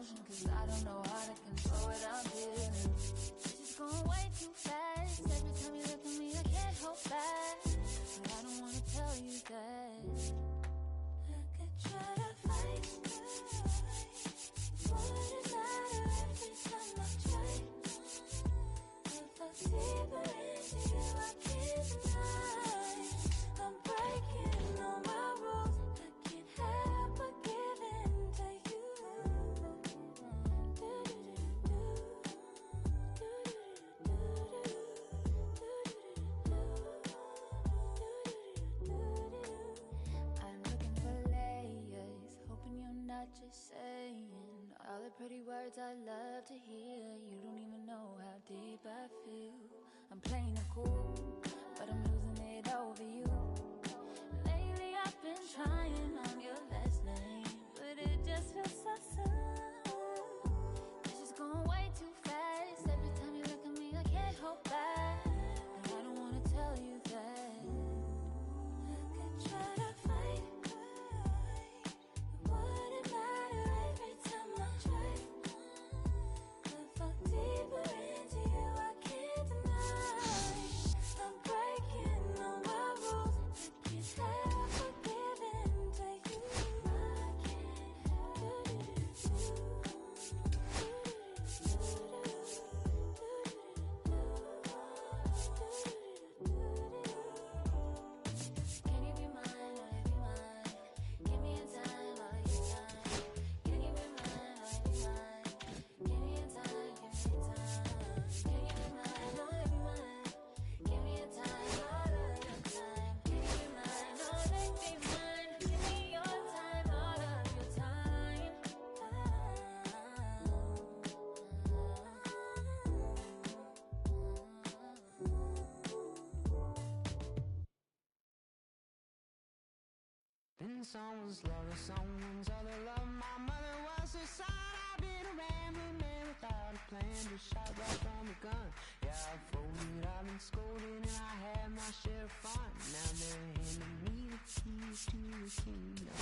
emotion, cause I don't know how to control what I'm feeling. It's just going way too fast. Every time you look at me, I can't hold back. But I don't wanna tell you that. I could try to fight, it wouldn't matter every time I try. If I deeper into you, I can't deny. I'm breaking all my rules. I can't help but give in to you. I'm looking for layers, hoping you're not just saying all the pretty words I love to hear. You don't even know how deep I feel. I'm playing it cool, but I'm losing it over you. Lately I've been trying on your last name, but it just feels so soon. It's just going way too fast. Every time you look at me, I can't hold back. But I don't wanna tell you that. I could try to fight, it wouldn't matter every time I try. If I deeper into you, I can't deny. I'm breaking all my rules. I can't help but give in to you. I Can you be mine? Will you be mine? Give me a time, all of your time. Can you be mine? Will you be mine? Give me a time, give me a time. Can you be mine? Will you be mine? Give me a time, all of your time. Can you be mine? Will you be mine? Give me your time, all of your time. Been someone's lover, someone's other love. My mother was her son. I've been a rambling man without a plan, just shot right from a gun. Yeah, I've folded, I've been scolded, and I had my share of fun. Now they're handing me the keys to the kingdom.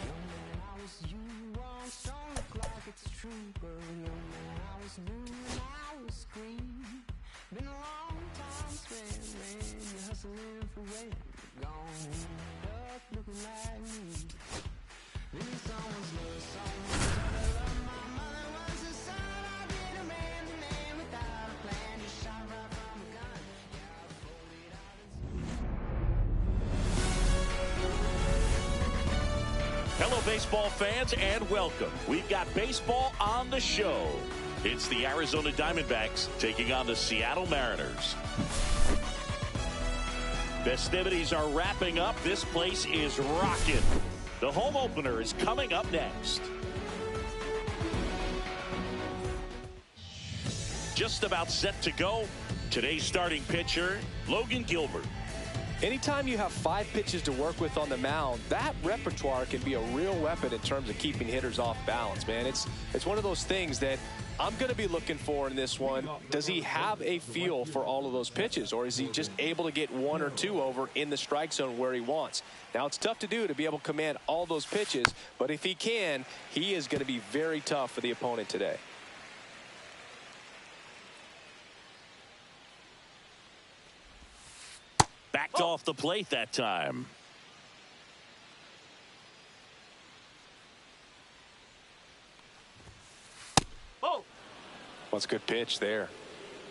Young man, I was you, wrong, strong, look like it's true, but young man, I was new and I was green. Been a long time spent when you're hustling for rent. Gone up looking like me. Been someone's love, someone's other love. My mother was a son. I've been a man without a plan, just shot right from a gun. Yeah, I folded out. Hello, baseball fans, and welcome. We've got baseball on the show. It's the Arizona Diamondbacks taking on the Seattle Mariners. Festivities are wrapping up. This place is rocking. The home opener is coming up next. Just about set to go. Today's starting pitcher, Logan Gilbert. Anytime you have 5 pitches to work with on the mound, that repertoire can be a real weapon in terms of keeping hitters off balance, man. It's one of those things that I'm going to be looking for in this one. Does he have a feel for all of those pitches, or is he just able to get 1 or 2 over in the strike zone where he wants? Now, it's tough to do to be able to command all those pitches, but if he can, he is going to be very tough for the opponent today. Backed off the plate that time. Well, it's a good pitch there.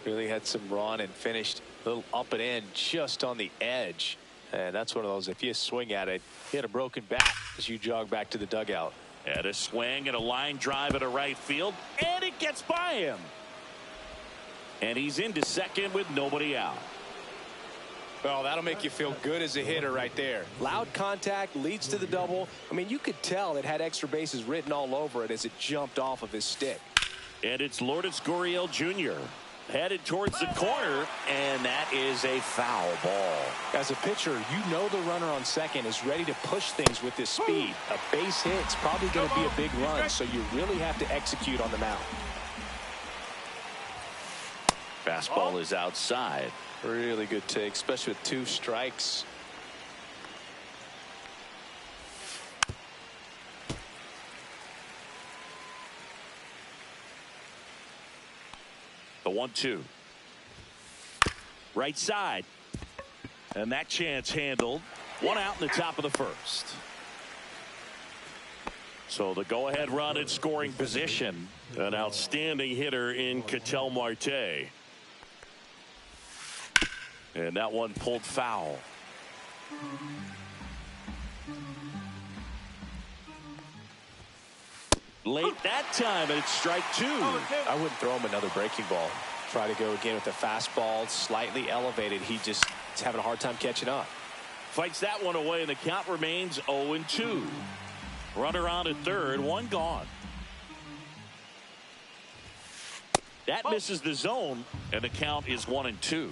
Really had some run and finished a little up and in just on the edge. And that's one of those, if you swing at it, hit a broken bat as you jog back to the dugout. And a swing and a line drive into right field, and it gets by him. And he's into second with nobody out. Well, that'll make you feel good as a hitter right there. Loud contact leads to the double. I mean, you could tell it had extra bases written all over it as it jumped off of his stick. And it's Lourdes Gurriel Jr. headed towards the corner, and that is a foul ball. As a pitcher, you know the runner on second is ready to push things with his speed. A base hit's probably going to be a big run, so you really have to execute on the mound. Fastball is outside. Really good take, especially with 2 strikes. The 1-2. Right side. And that chance handled. 1 out in the top of the first. So the go-ahead run in scoring position. An outstanding hitter in Ketel Marte. And that one pulled foul. Late that time, and it's strike 2. I wouldn't throw him another breaking ball. Try to go again with the fastball, slightly elevated. He's having a hard time catching up. Fights that one away, and the count remains 0-2. Runner on at third, 1 gone. That misses the zone, and the count is 1-2.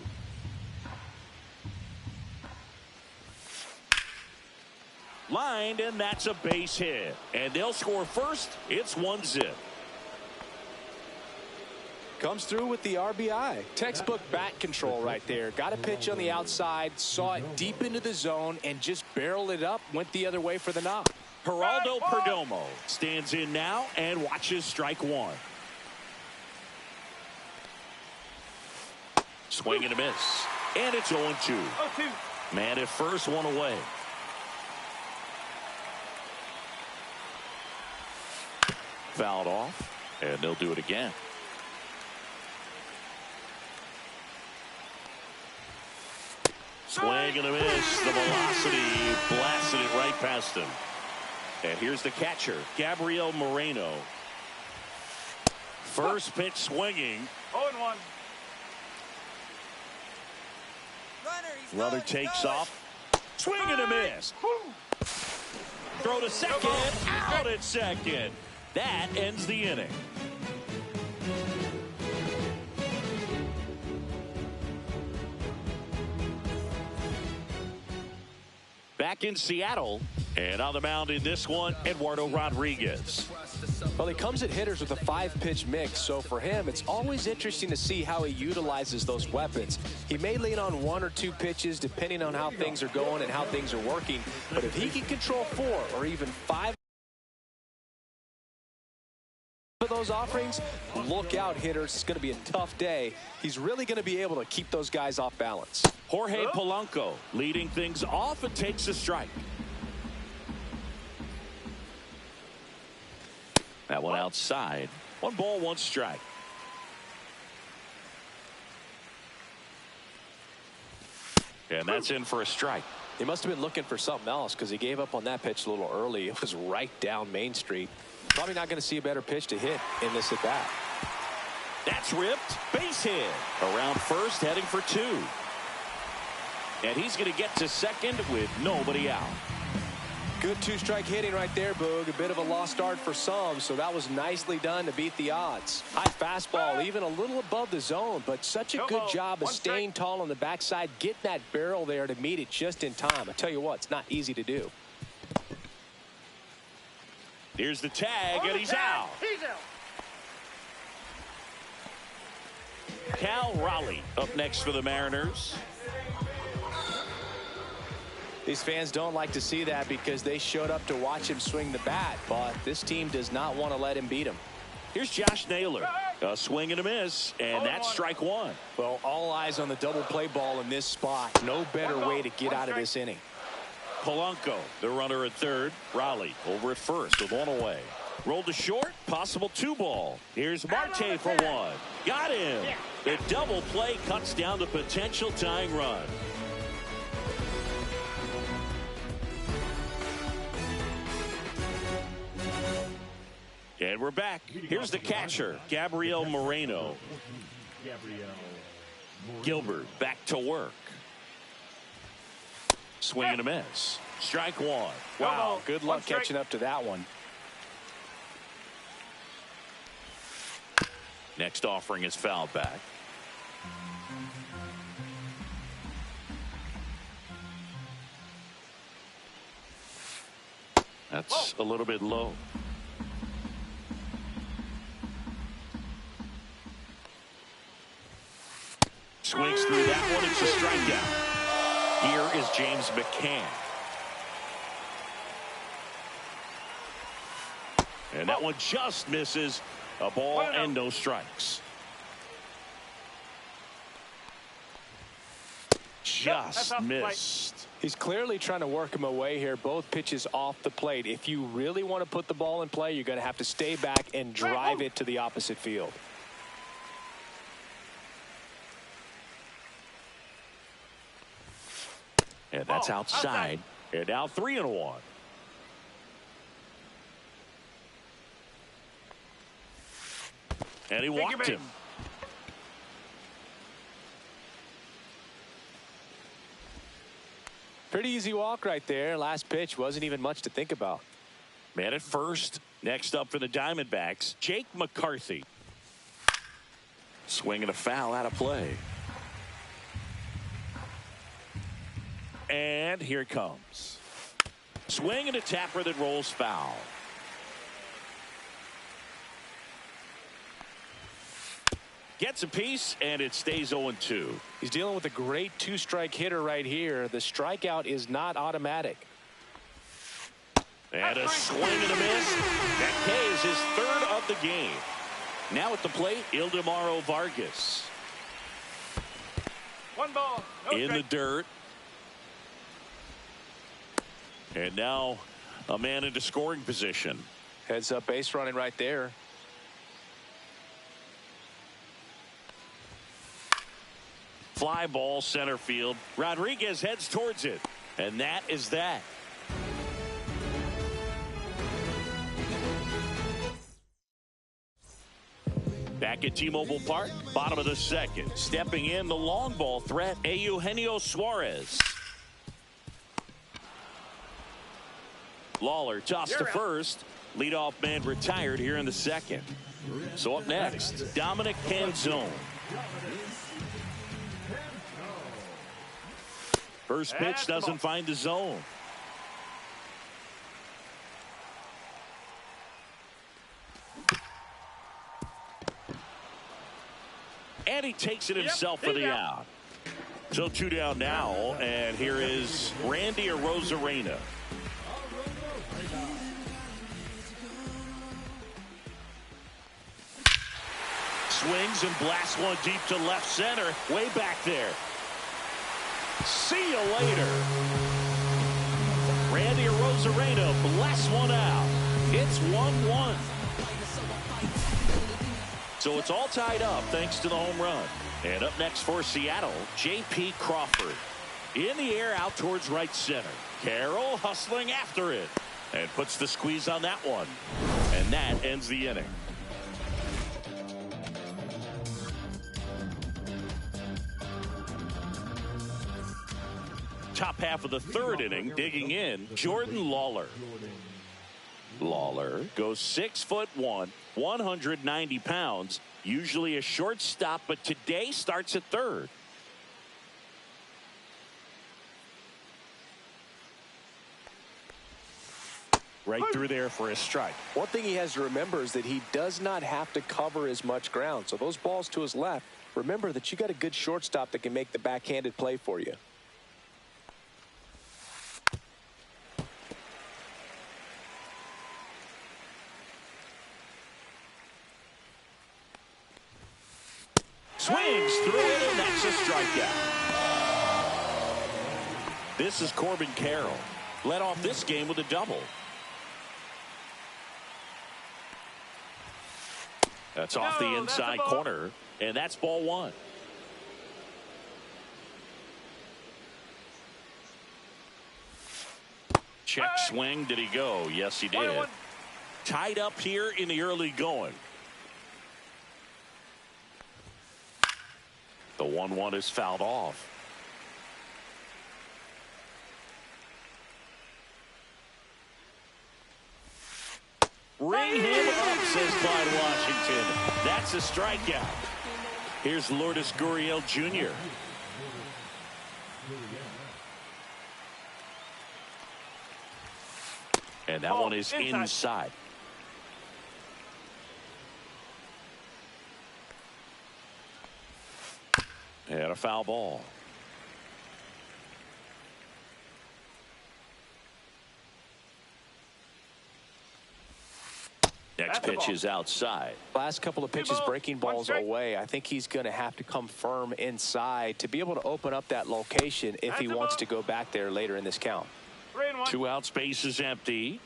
Lined, and that's a base hit. And they'll score first. It's 1-0. Comes through with the RBI. Textbook bat control right there. Got a pitch on the outside, saw it deep into the zone, and just barreled it up, went the other way for the knock. Geraldo Perdomo stands in now and watches strike 1. Swing and a miss. And it's 0-2. Man at first, 1 away. Fouled off, and they'll do it again. Swing and a miss. The velocity blasted it right past him. And here's the catcher, Gabriel Moreno. First pitch swinging. 0-1. Runner takes off. Swing and a miss. Throw to second. Out at second. That ends the inning. Back in Seattle, and on the mound in this one, Eduardo Rodriguez. Well, he comes at hitters with a 5-pitch mix, so for him, it's always interesting to see how he utilizes those weapons. He may lean on 1 or 2 pitches depending on how things are going and how things are working, but if he can control 4 or even 5 of those offerings, look out, hitters. It's going to be a tough day. He's really going to be able to keep those guys off balance. Jorge Polanco leading things off and takes a strike. That one outside. 1 ball, 1 strike. And that's in for a strike. He must have been looking for something else because he gave up on that pitch a little early. It was right down Main Street. Probably not going to see a better pitch to hit in this at bat. That's ripped. Base hit. Around first, heading for 2. And he's going to get to second with nobody out. Good 2-strike hitting right there, Boog. A bit of a lost start for some, so that was nicely done to beat the odds. High fastball, even a little above the zone, but such a good job of staying tall on the backside, getting that barrel there to meet it just in time. I tell you what, it's not easy to do. Here's the tag, and he's out. Cal Raleigh up next for the Mariners. These fans don't like to see that because they showed up to watch him swing the bat, but this team does not want to let him beat him. Here's Josh Naylor. A swing and a miss, and that's strike 1. Well, all eyes on the double play ball in this spot. No better way to get out of this inning. Polanco, the runner at third. Raleigh over at first with 1 away. Rolled to short, possible 2 ball. Here's Marte for 1. Got him. The double play cuts down the potential tying run. And we're back. Here's the catcher, Gabriel Moreno. Gilbert back to work. Swing and a miss. Strike 1. Wow, good luck catching up to that one. Next offering is fouled back. That's a little bit low. swings through that one. It's a strikeout. Here is James McCann. And that one just misses. A ball and no strikes. Just missed. He's clearly trying to work him away here. Both pitches off the plate. If you really want to put the ball in play, you're going to have to stay back and drive it to the opposite field. And that's outside. And now 3-1. And he walked him. Pretty easy walk right there. Last pitch wasn't even much to think about. Man at first. Next up for the Diamondbacks, Jake McCarthy. Swinging a foul out of play. And here it comes. Swing and a tapper that rolls foul. Gets a piece, and it stays 0-2. He's dealing with a great two-strike hitter right here. The strikeout is not automatic. And a swing and a miss. That K is his third of the game. Now at the plate, Ildemaro Vargas. 1 ball. In the dirt. And now a man into scoring position. Heads up base running right there. Fly ball center field. Rodriguez heads towards it. And that is that. Back at T-Mobile Park, bottom of the second. Stepping in the long ball threat, Eugenio Suarez. Lawler tossed to first. Leadoff man retired here in the second. So up next, Dominic Canzone. First pitch doesn't find the zone. And he takes it himself for the out. So 2 down now, and here is Randy Arozarena. Swings and blasts one deep to left center, way back there. See you later. Randy Arozarena blasts one out. It's 1-1. So it's all tied up thanks to the home run. And up next for Seattle, J.P. Crawford. In the air out towards right center. Carroll hustling after it. And puts the squeeze on that one. And that ends the inning. Top half of the third inning, digging in, Jordan Lawler. Lawler goes 6'1", 190 pounds, usually a shortstop, but today starts at third. Right through there for a strike. One thing he has to remember is that he does not have to cover as much ground. So those balls to his left, remember that you got a good shortstop that can make the backhanded play for you. Swings through it, and that's a strikeout. This is Corbin Carroll. Led off this game with a double. That's off the inside corner, and that's ball one. Check swing. Did he go? Yes, he did. Tied up here in the early going. The 1-1 is fouled off. Ring him up, says Clyde Washington. That's a strikeout. Here's Lourdes Gurriel Jr. And that one is inside. And a foul ball. Next pitch is outside. Last couple of pitches breaking balls away. I think he's going to have to come firm inside to be able to open up that location if he wants to go back there later in this count. 2 out, space is empty.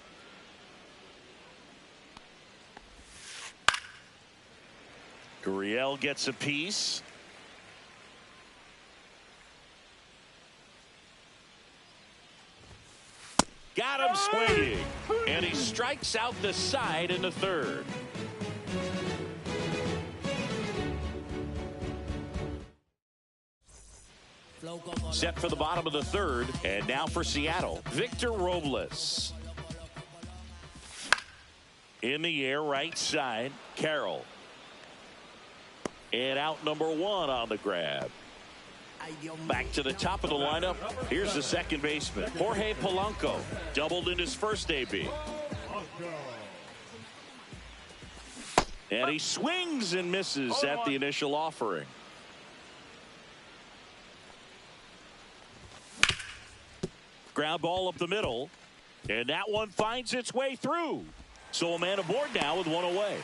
Gurriel gets a piece. Got him swinging, and he strikes out the side in the third. Set for the bottom of the third, and now for Seattle, Victor Robles. In the air, right side, Carroll. And out number 1 on the grab. Back to the top of the lineup. Here's the second baseman, Jorge Polanco. Doubled in his first AB. And he swings and misses at the initial offering. Ground ball up the middle. And that one finds its way through. So a man aboard now with 1 away.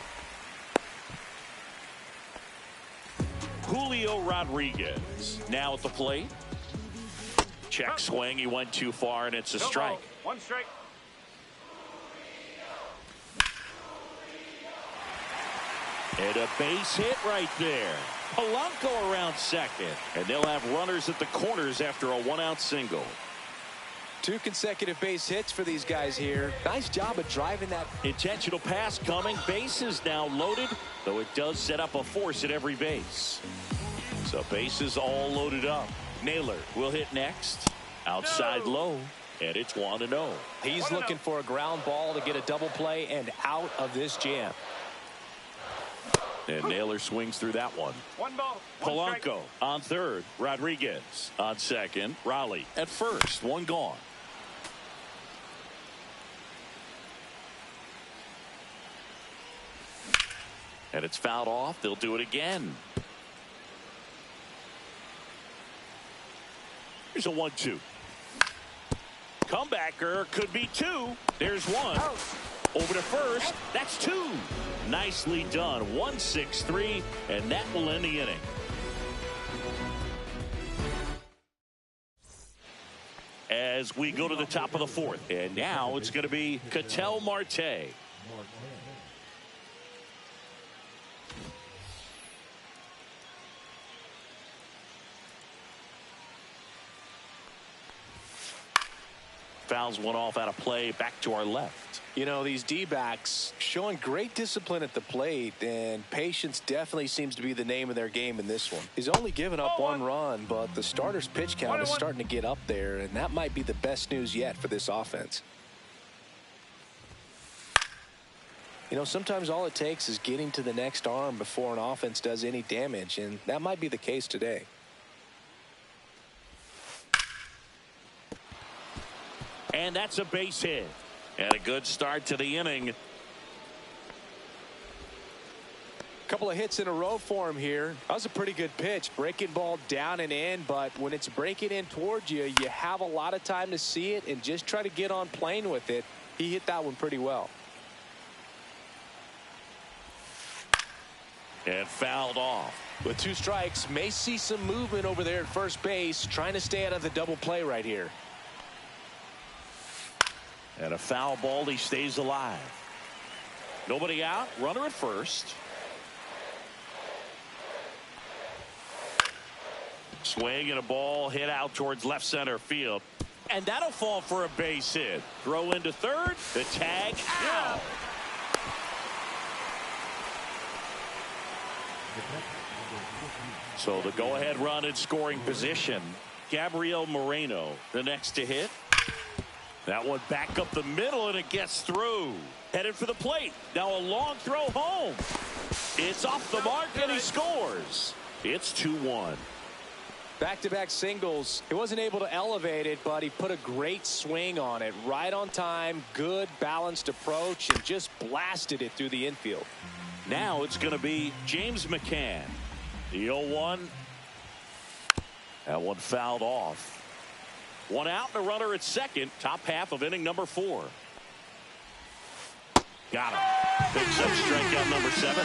Julio Rodriguez now at the plate. Check swing. He went too far, and it's a strike. 1 strike. And a base hit right there. Polanco around second. And they'll have runners at the corners after a 1-out single. 2 consecutive base hits for these guys here. Nice job of driving that. Intentional pass coming. Bases now loaded, though it does set up a force at every base. So bases all loaded up. Naylor will hit next. Outside low, and it's 1-0. He's looking for a ground ball to get a double play and out of this jam. And Naylor swings through that one. 1 ball. Polanco on third. Rodriguez on second. Raleigh at first. 1 gone. And it's fouled off. They'll do it again. Here's a 1-2. Comebacker could be 2. There's 1. Over to first. That's 2. Nicely done. 1-6-3, and that will end the inning. As we go to the top of the 4th, and now it's going to be Ketel Marte. Fouls one off out of play. Back to our left. You know, these D-backs showing great discipline at the plate, and patience definitely seems to be the name of their game in this one. He's only given up 1 run, but the starter's pitch count is starting to get up there, and that might be the best news yet for this offense. You know, sometimes all it takes is getting to the next arm before an offense does any damage, and that might be the case today. And that's a base hit. And a good start to the inning. Couple of hits in a row for him here. That was a pretty good pitch. Breaking ball down and in, but when it's breaking in towards you, you have a lot of time to see it and just try to get on plane with it. He hit that one pretty well. And fouled off. With 2 strikes, may see some movement over there at first base, trying to stay out of the double play right here. And a foul ball. He stays alive. Nobody out. Runner at first. Swing and a ball hit out towards left center field. And that'll fall for a base hit. Throw into third. The tag out. So the go-ahead run in scoring position. Gabriel Moreno, the next to hit. That one back up the middle, and it gets through. Headed for the plate. Now a long throw home. It's off the mark, and he scores. It's 2-1. Back-to-back singles. He wasn't able to elevate it, but he put a great swing on it. Right on time, good balanced approach, and just blasted it through the infield. Now it's going to be James McCann. The 0-1. That one fouled off. One out and a runner at second. Top half of inning number 4. Got him. Picks up strikeout number 7.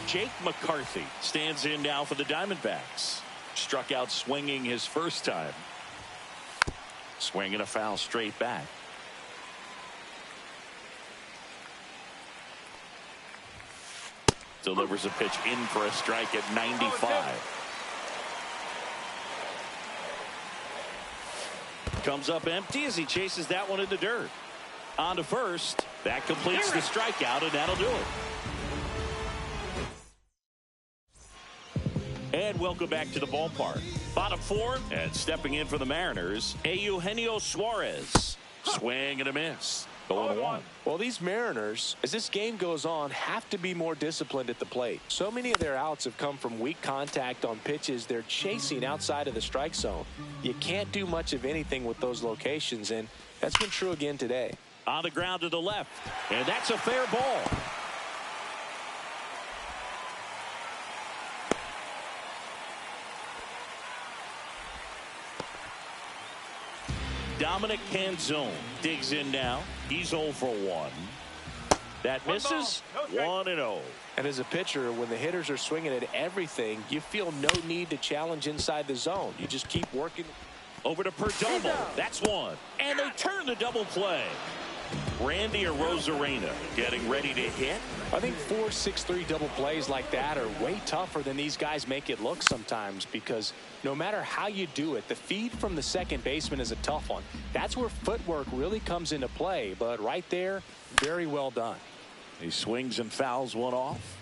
Jake McCarthy stands in now for the Diamondbacks. Struck out swinging his first time. Swinging a foul straight back. Delivers a pitch in for a strike at 95. Comes up empty as he chases that one in the dirt. On to first. That completes the strikeout, and that'll do it. And welcome back to the ballpark. Bottom 4, and stepping in for the Mariners, Eugenio Suarez. Swing and a miss. 0-1. Well, these Mariners, as this game goes on, have to be more disciplined at the plate. So many of their outs have come from weak contact on pitches they're chasing outside of the strike zone. You can't do much of anything with those locations, and that's been true again today. On the ground to the left, and that's a fair ball. Dominic Canzone digs in now. He's 0 for 1. That misses. 1-0. And as a pitcher, when the hitters are swinging at everything, you feel no need to challenge inside the zone. You just keep working. Over to Perdomo. That's one. And they turn the double play. Randy Arozarena getting ready to hit. I think 4-6-3 double plays like that are way tougher than these guys make it look sometimes, because no matter how you do it, the feed from the second baseman is a tough one. That's where footwork really comes into play, but right there, very well done. He swings and fouls one off.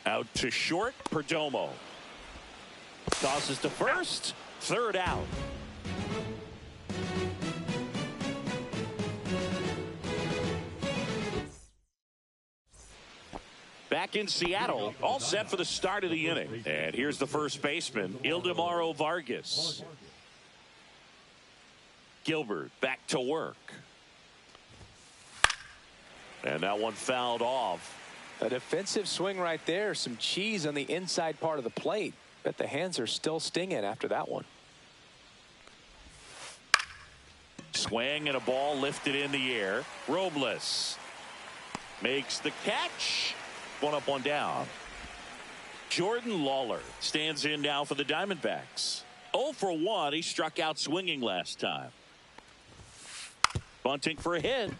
Out to short, Perdomo. Tosses to first, third out. Back in Seattle, all set for the start of the inning. And here's the first baseman, Ildemaro Vargas. Gilbert back to work. And that one fouled off. A defensive swing right there. Some cheese on the inside part of the plate. Bet the hands are still stinging after that one. Swing and a ball lifted in the air. Robles makes the catch. One up, one down. Jordan Lawler stands in now for the Diamondbacks. 0 for 1. He struck out swinging last time. Bunting for a hit.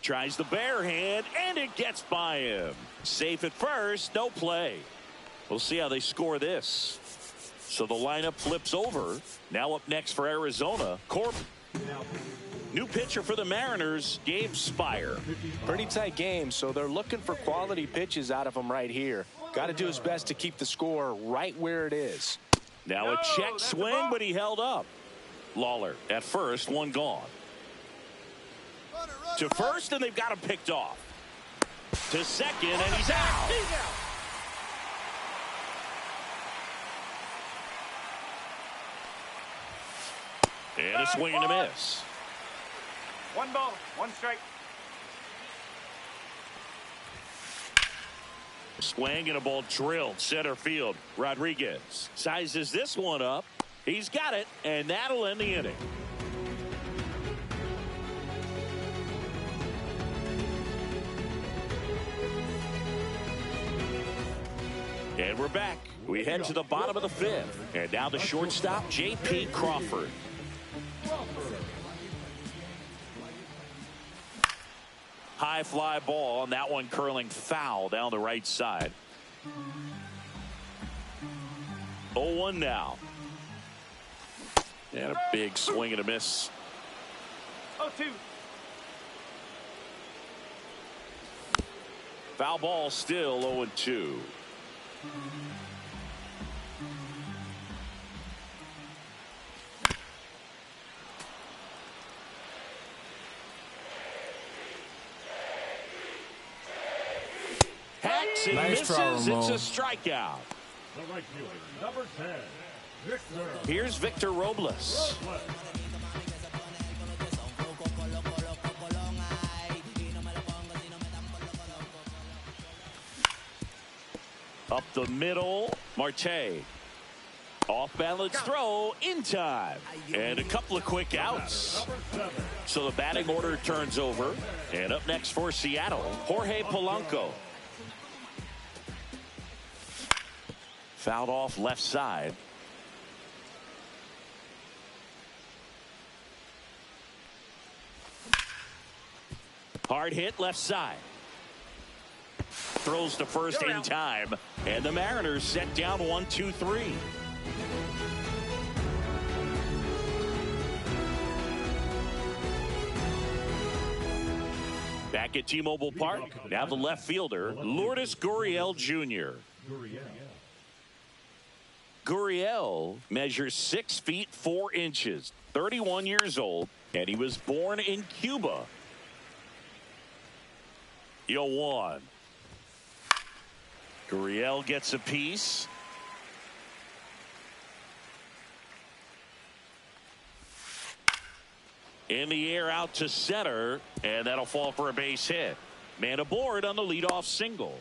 Tries the bare hand, and it gets by him. Safe at first, no play. We'll see how they score this. So the lineup flips over. Now up next for Arizona, Corbin. New pitcher for the Mariners, Gabe Spire. Pretty tight game, so they're looking for quality pitches out of him right here. Got to do his best to keep the score right where it is. Now a check swing, but he held up. Lawler at first, one gone. To first, and they've got him picked off. To second, and he's out. And a swing and a miss. 1 ball, 1 strike. Swing and a ball drilled center field. Rodriguez sizes this one up. He's got it, and that'll end the inning. And we're back. We head to the bottom of the 5th. And now the shortstop, J.P. Crawford. High fly ball, and that one curling foul down the right side. 0-1 now. And a big swing and a miss. 0-2. Foul ball, still 0-2. Hacks and Nice try, misses. Ramon. It's a strikeout. The right fielder, number 10, Victor. Here's Victor Robles. Up the middle, Marte. Off balance throw in time. And a couple of quick outs. So the batting order turns over. And up next for Seattle, Jorge Polanco. Fouled off left side. Hard hit left side. Throws to first in time. And the Mariners set down 1-2-3. Back at T-Mobile Park, now the left fielder, Lourdes Gurriel Jr. Gurriel measures 6 feet 4 inches, 31 years old, and he was born in Cuba. 0-1. Gurriel gets a piece. In the air out to center, and that'll fall for a base hit. Man aboard on the leadoff single.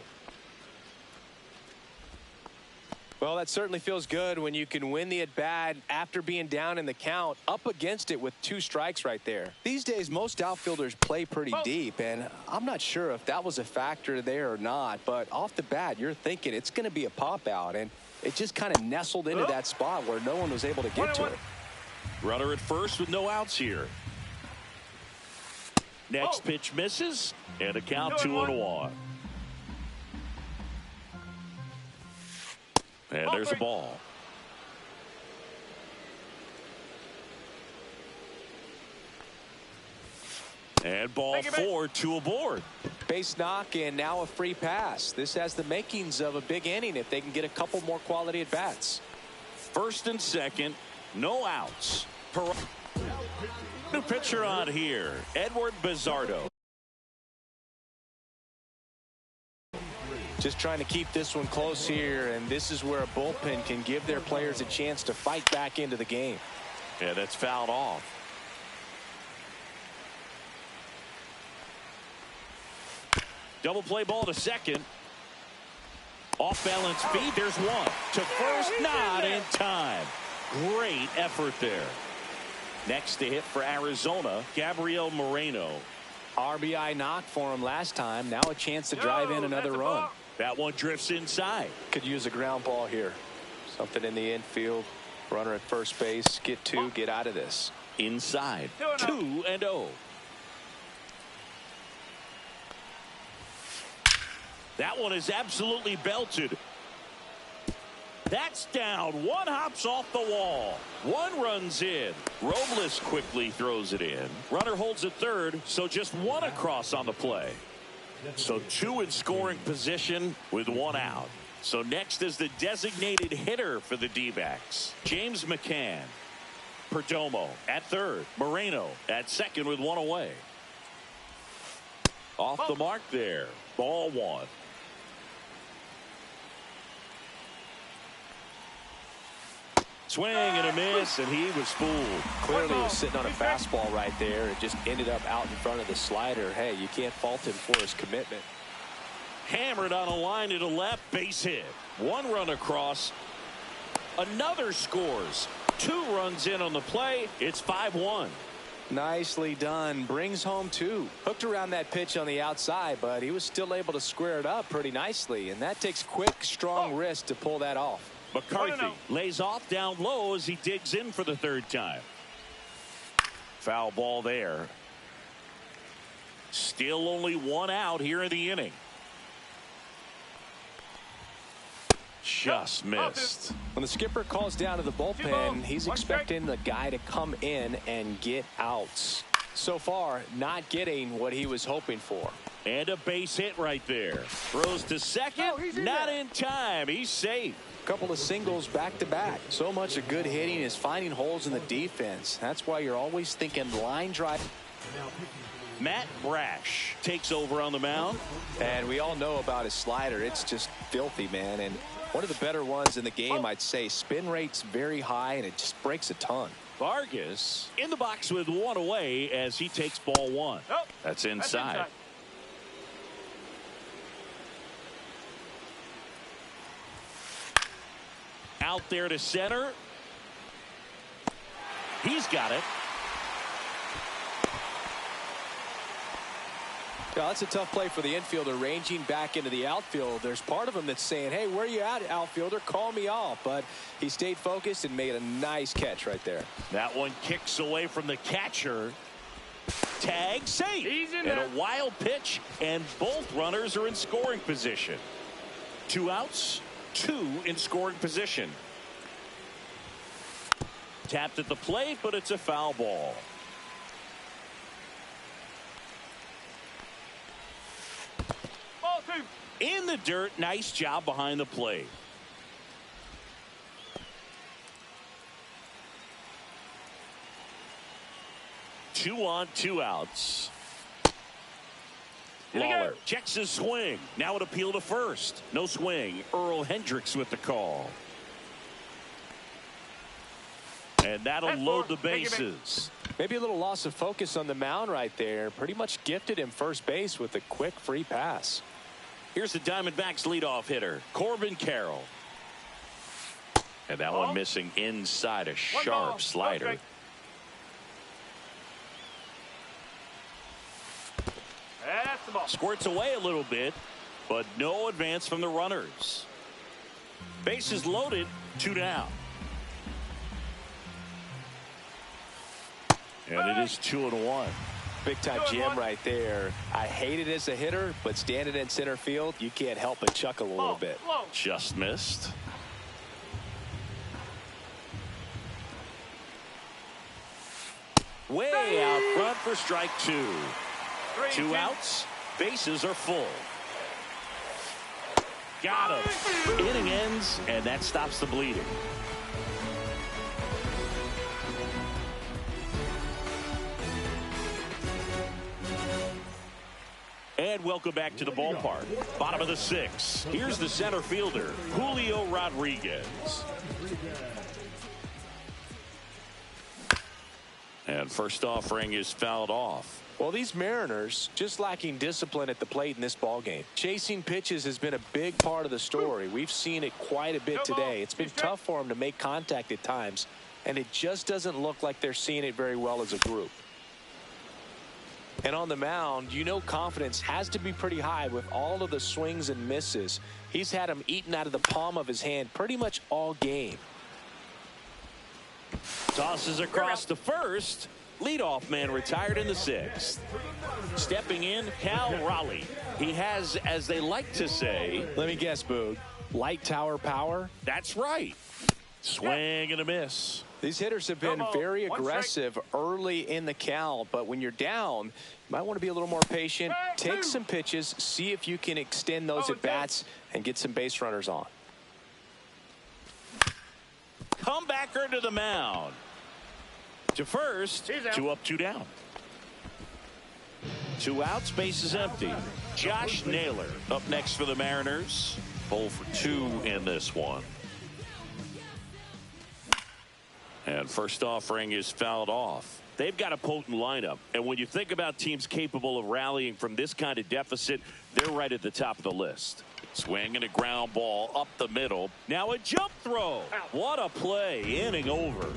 Well, that certainly feels good when you can win the at-bat after being down in the count, up against it with 2 strikes right there. These days, most outfielders play pretty deep, and I'm not sure if that was a factor there or not, but off the bat, you're thinking it's going to be a pop-out, and it just kind of nestled into that spot where no one was able to get to it. Runner at first with no outs here. Next pitch misses, and a count 2-1. And there's a ball. And ball 4, 2 aboard. Base knock and now a free pass. This has the makings of a big inning if they can get a couple more quality at bats. First and second, no outs. New pitcher on here, Edward Bizardo. Just trying to keep this one close here, and this is where a bullpen can give their players a chance to fight back into the game. Yeah, that's fouled off. Double play ball to second. Off balance feed, there's one. To first, not in time. Great effort there. Next to hit for Arizona, Gabriel Moreno. RBI knock for him last time. Now a chance to drive in another run. That one drifts inside. Could use a ground ball here. Something in the infield. Runner at first base. Get 2. Get out of this. Inside. 2-0. That one is absolutely belted. That's down. One hops off the wall. One runs in. Robles quickly throws it in. Runner holds at third, so just one across on the play. So 2 in scoring position with 1 out. So next is the designated hitter for the D-backs, James McCann. Perdomo at third. Moreno at second with 1 away. Off the mark there. Ball 1. Swing and a miss, and he was fooled. Clearly was sitting on a fastball right there. It just ended up out in front of the slider. Hey, you can't fault him for his commitment. Hammered on a line to the left, base hit. 1 run across. Another scores. 2 runs in on the play. It's 5-1. Nicely done. Brings home 2. Hooked around that pitch on the outside, but he was still able to square it up pretty nicely, and that takes quick, strong wrist to pull that off. McCarthy lays off down low as he digs in for the 3rd time. Foul ball there. Still only 1 out here in the inning. Just missed. When the skipper calls down to the bullpen, he's expecting the guy to come in and get outs. So far, not getting what he was hoping for. And a base hit right there. Throws to second. Not in time. He's safe. Couple of singles back to back. So much of good hitting is finding holes in the defense. That's why you're always thinking line drive. Matt Brash takes over on the mound. And we all know about his slider. It's just filthy, man. And one of the better ones in the game, I'd say. Spin rate's very high, and it just breaks a ton. Vargas in the box with 1 away as he takes ball 1. That's inside. Out there to center. He's got it. Yeah, that's a tough play for the infielder, ranging back into the outfield. There's part of him that's saying, hey, where you at, outfielder? Call me off. But he stayed focused and made a nice catch right there. That one kicks away from the catcher. Tag safe. And a wild pitch, and both runners are in scoring position. 2 outs, 2 in scoring position. Tapped at the plate, but it's a foul ball. In the dirt, nice job behind the plate. Two on, 2 outs. Lawler checks his swing. Now an appeal to first. No swing. Earl Hendricks with the call. And that'll load the bases. Maybe a little loss of focus on the mound right there. Pretty much gifted him first base with a quick free pass. Here's the Diamondbacks leadoff hitter, Corbin Carroll. And that one missing inside a sharp slider. That's the ball. Squirts away a little bit, but no advance from the runners. Bases loaded, 2 down. And it is 2-1. Big time jam right there. I hate it as a hitter, but standing in center field, you can't help but chuckle a little bit. Just missed. Way out front for strike 2. 2 outs. Bases are full. Got him. Inning ends, and that stops the bleeding. And welcome back to the ballpark. Bottom of the 6th. Here's the center fielder, Julio Rodriguez. And first offering is fouled off. Well, these Mariners just lacking discipline at the plate in this ballgame. Chasing pitches has been a big part of the story. We've seen it quite a bit today. It's been tough for them to make contact at times, and it just doesn't look like they're seeing it very well as a group. And on the mound, you know confidence has to be pretty high with all of the swings and misses. He's had them eaten out of the palm of his hand pretty much all game. Tosses across to first. Leadoff man retired in the 6th. Stepping in, Cal Raleigh. He has, as they like to say, let me guess, Boog, light tower power? That's right. Swing and a miss. These hitters have been very aggressive early in the count, but when you're down, you might want to be a little more patient. Take some pitches, see if you can extend those at bats and get some base runners on. Comebacker to the mound. To first, 2 up, 2 down. 2 outs, base is empty. Josh Naylor up next for the Mariners. 0 for 2 in this one. And first offering is fouled off. They've got a potent lineup. And when you think about teams capable of rallying from this kind of deficit, they're right at the top of the list. Swing and a ground ball up the middle. Now a jump throw. What a play. Inning over.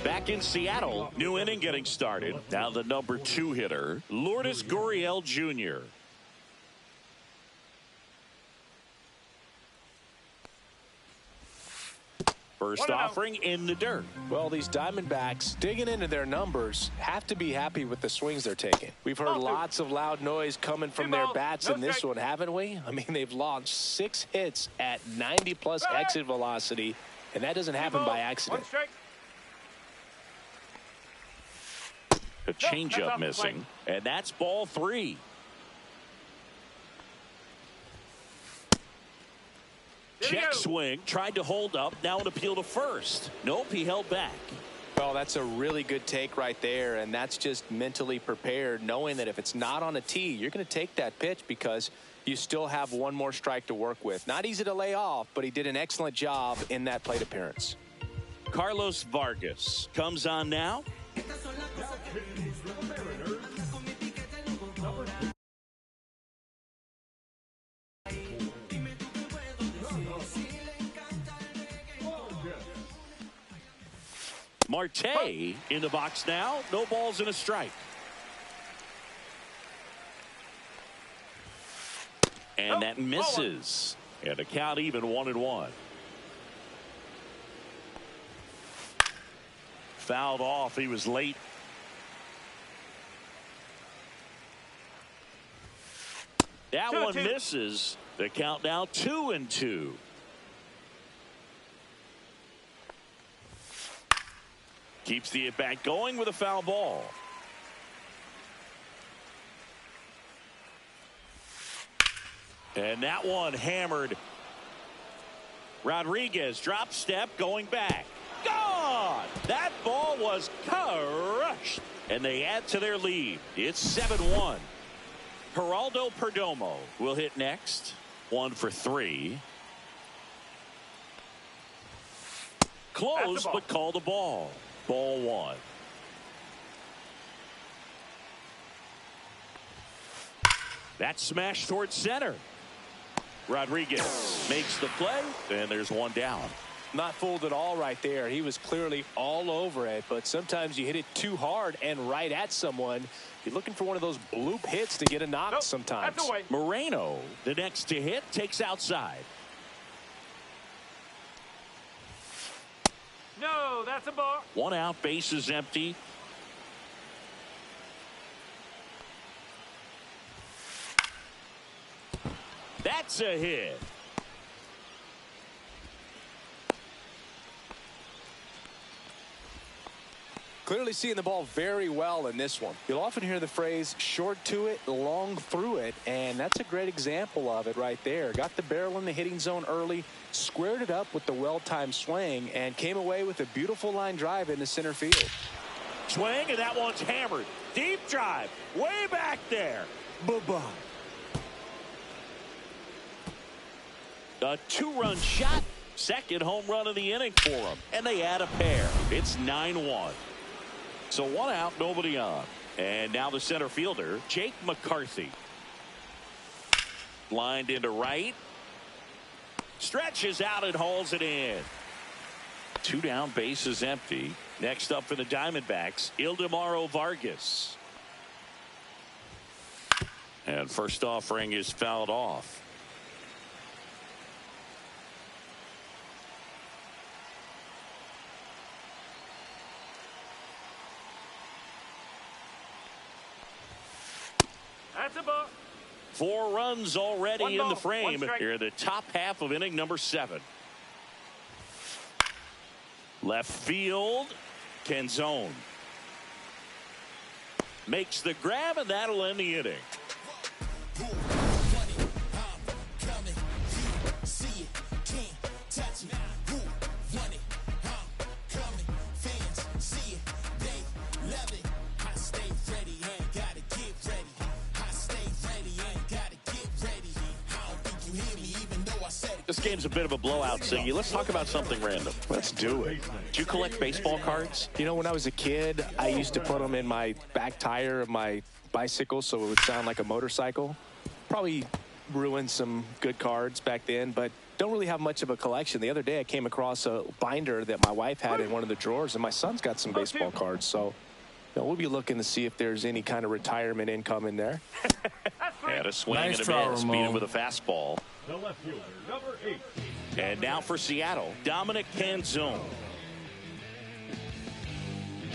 Back in Seattle, new inning getting started. Now the number 2 hitter, Lourdes Gurriel Jr. First offering in the dirt. Well, these Diamondbacks digging into their numbers have to be happy with the swings they're taking. We've heard lots of loud noise coming from their bats in this one, haven't we? I mean, they've launched 6 hits at 90+ exit velocity, and that doesn't happen by accident. A changeup missing, and that's ball 3. Check swing, tried to hold up, now an appeal to first. Nope, he held back. Well, that's a really good take right there, and that's just mentally prepared, knowing that if it's not on a tee, you're going to take that pitch because you still have one more strike to work with. Not easy to lay off, but he did an excellent job in that plate appearance. Carlos Vargas comes on now. Marte in the box now. No balls and a strike. And that misses. And the count even 1-1. Fouled off. He was late. That one misses. The count now 2-2. Keeps the at-bat going with a foul ball. And that one hammered. Rodriguez drop step going back. Gone! That ball was crushed. And they add to their lead. It's 7-1. Geraldo Perdomo will hit next. 1 for 3. Close, but call the ball. Ball 1. That smash towards center. Rodriguez makes the play, and there's one down. Not fooled at all right there. He was clearly all over it, but sometimes you hit it too hard and right at someone. You're looking for one of those bloop hits to get a knock sometimes. Moreno, the next to hit, takes outside. No, that's a ball. 1 out, base is empty. That's a hit. Clearly seeing the ball very well in this one. You'll often hear the phrase short to it, long through it, and that's a great example of it right there. Got the barrel in the hitting zone early, squared it up with the well-timed swing, and came away with a beautiful line drive into center field. Swing, and that one's hammered. Deep drive, way back there. Bye-bye. A 2-run shot, second home run of the inning for them, and they add a pair. It's 9-1. So 1 out, nobody on. And now the center fielder, Jake McCarthy. Lined into right. Stretches out and hauls it in. 2 down, base is empty. Next up for the Diamondbacks, Ildemaro Vargas. And first offering is fouled off. That's a ball. 4 runs already in the frame here in the top half of inning number 7. Left field, Canzone makes the grab, and that'll end the inning. This game's a bit of a blowout, Siggy. Let's talk about something random. Let's do it. Do you collect baseball cards? You know, when I was a kid, I used to put them in my back tire of my bicycle so it would sound like a motorcycle. Probably ruined some good cards back then, but don't really have much of a collection. The other day I came across a binder that my wife had in one of the drawers, and my son's got some baseball cards. So we'll be looking to see if there's any kind of retirement income in there. And a swing nice and a miss. Beat him with a fastball. The left fielder, number 8. And now for Seattle, Dominic Canzone.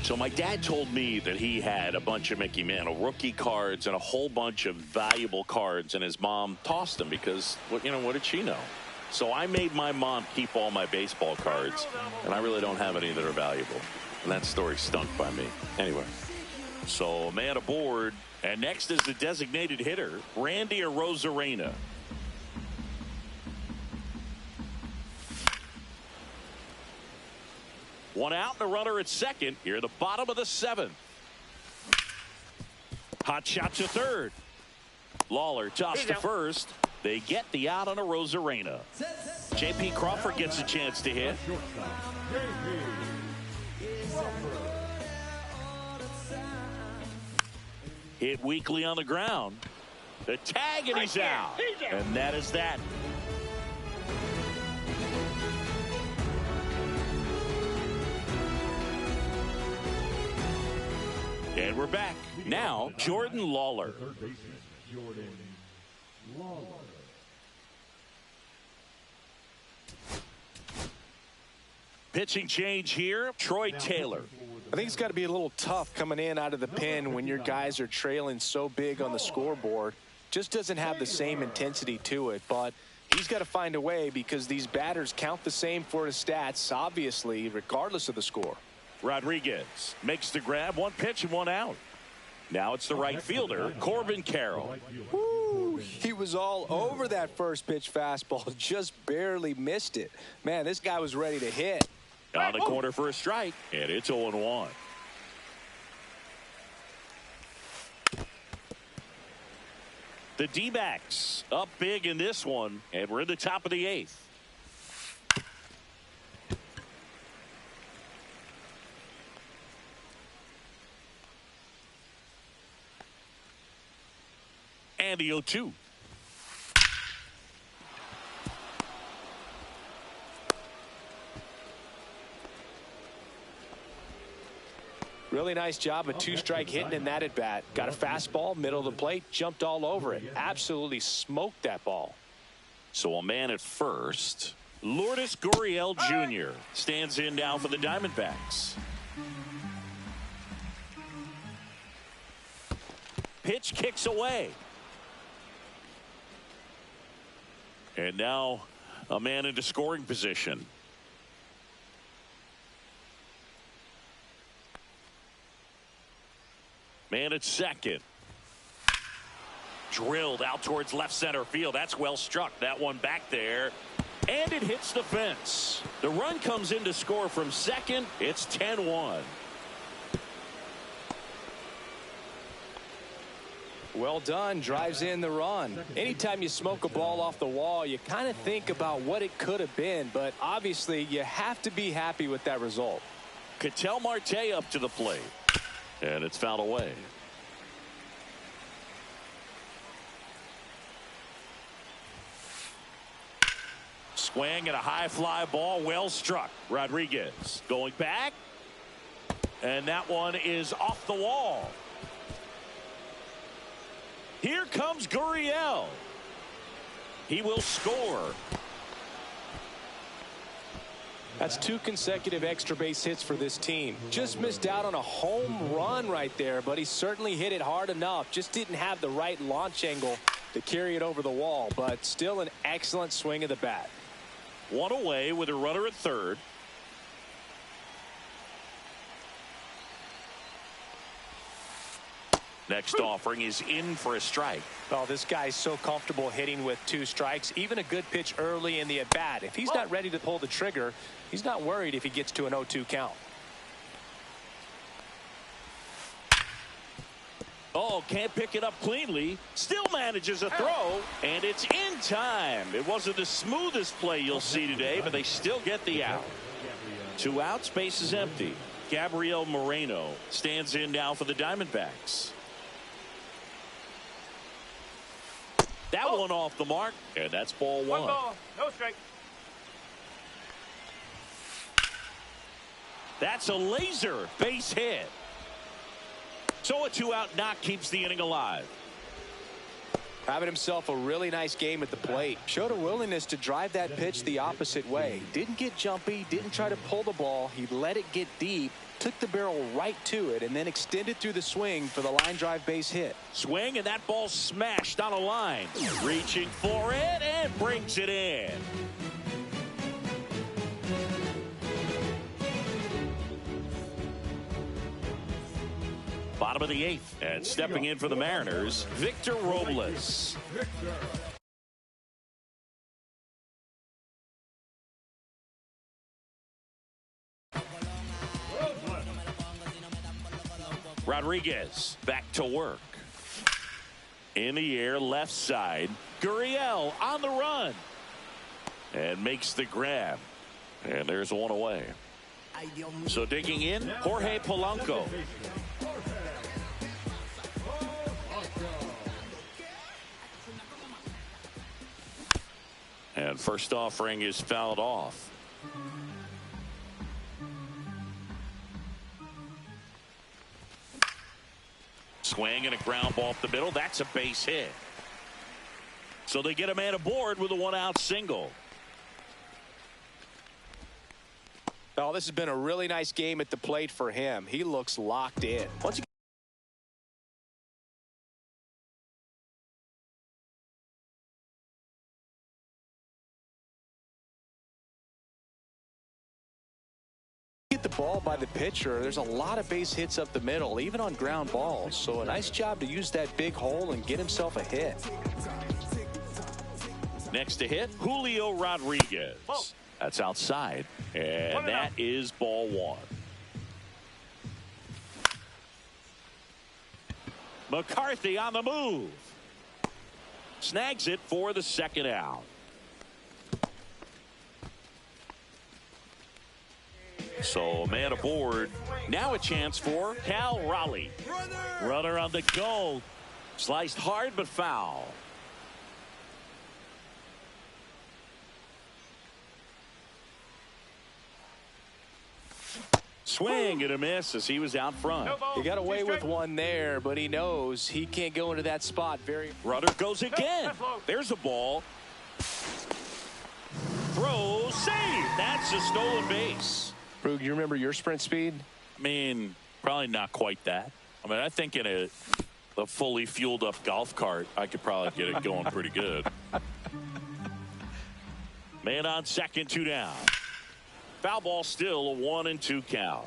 So my dad told me that he had a bunch of Mickey Mantle rookie cards and a whole bunch of valuable cards, and his mom tossed them because, what did she know? So I made my mom keep all my baseball cards, and I really don't have any that are valuable. And that story stunk by me. Anyway, so a man aboard, and next is the designated hitter, Randy Arozarena. One out and a runner at second here at the bottom of the 7th. Hot shot to third. Lawler tossed to first. They get the out on a Arozarena. J.P. Crawford gets a chance to hit. Hit weakly on the ground. The tag, and he's out. And that is that. And we're back. Now, Jordan Lawler. Third baseman, Jordan Lawler. Pitching change here, Troy Taylor. I think it's got to be a little tough coming in out of the pen when your guys are trailing so big on the scoreboard. Just doesn't have the same intensity to it, but he's got to find a way because these batters count the same for his stats, obviously, regardless of the score. Rodriguez makes the grab, one pitch and one out. Now it's the right fielder, Corbin Carroll. Woo, he was all over that first pitch fastball, just barely missed it. Man, this guy was ready to hit. On the corner for a strike, and it's 0-1. The D-backs up big in this one, and we're in the top of the 8th. And the 0-2. Really nice job of two-strike hitting in that at-bat. Got a fastball, middle of the plate, jumped all over it. Absolutely smoked that ball. So a man at first. Lourdes Gurriel Jr. stands in now for the Diamondbacks. Pitch kicks away. And now a man into scoring position. Man at second. Drilled out towards left center field. That's well struck. That one back there. And it hits the fence. The run comes in to score from second. It's 10-1. Well done. Drives in the run. Anytime you smoke a ball off the wall, you kind of think about what it could have been. But obviously, you have to be happy with that result. Ketel Marte up to the plate. And it's fouled away. Swing and a high fly ball, well struck. Rodriguez going back. And that one is off the wall. Here comes Gurriel. He will score. That's 2 consecutive extra base hits for this team. Just missed out on a home run right there, but he certainly hit it hard enough. Just didn't have the right launch angle to carry it over the wall, but still an excellent swing of the bat. One away with a runner at third. Next offering is in for a strike. Oh, this guy's so comfortable hitting with 2 strikes. Even a good pitch early in the at-bat. If he's not ready to pull the trigger, he's not worried if he gets to an 0-2 count. Oh, can't pick it up cleanly. Still manages a throw, and it's in time. It wasn't the smoothest play you'll see today, but they still get the out. 2 outs, base is empty. Gabriel Moreno stands in now for the Diamondbacks. That one off the mark, and that's ball 1. One ball, no strike. That's a laser base hit. So a 2-out knock keeps the inning alive. Having himself a really nice game at the plate. Showed a willingness to drive that pitch the opposite way. Didn't get jumpy, didn't try to pull the ball. He let it get deep, took the barrel right to it, and then extended through the swing for the line drive base hit. Swing, and that ball smashed on a line. Reaching for it and brings it in. Bottom of the 8th, and stepping in for the Mariners, Victor Robles. Rodriguez back to work. In the air, left side. Gurriel on the run. And makes the grab. And there's one away. So digging in, Jorge Polanco. And first offering is fouled off. swing and a ground ball up the middle. That's a base hit. So they get a man aboard with a 1-out single. Oh, this has been a really nice game at the plate for him. He looks locked in. Once he get the ball by the pitcher, there's a lot of base hits up the middle, even on ground balls. So a nice job to use that big hole and get himself a hit. Next to hit, Julio Rodriguez. That's outside, and that is ball one. McCarthy on the move. Snags it for the second out. So a man aboard. Now a chance for Cal Raleigh. Runner on the go. Sliced hard but foul. Swing and a miss as he was out front. He got away with one there, but he knows he can't go into that spot very. Runner goes again. There's a ball. Throw, save. That's a stolen base. Brug, you remember your sprint speed? I mean, probably not quite that. I mean, I think in a fully fueled up golf cart, I could probably get it going pretty good. Man on second, 2 down. Foul ball, still a 1-2 count.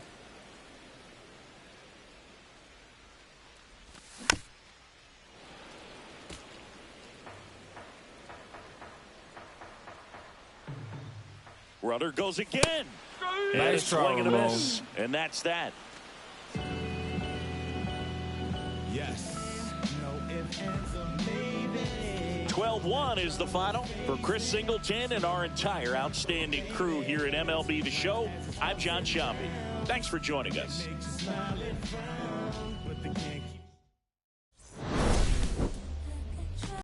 Runner goes again. Nice swing and a Ramon. miss. And that's that. Yes. No ifs, ands, or maybe. 12-1 is the final. For Chris Singleton and our entire outstanding crew here at MLB The Show, I'm John Sciambi. Thanks for joining us. Makes you smile and frown, but they can't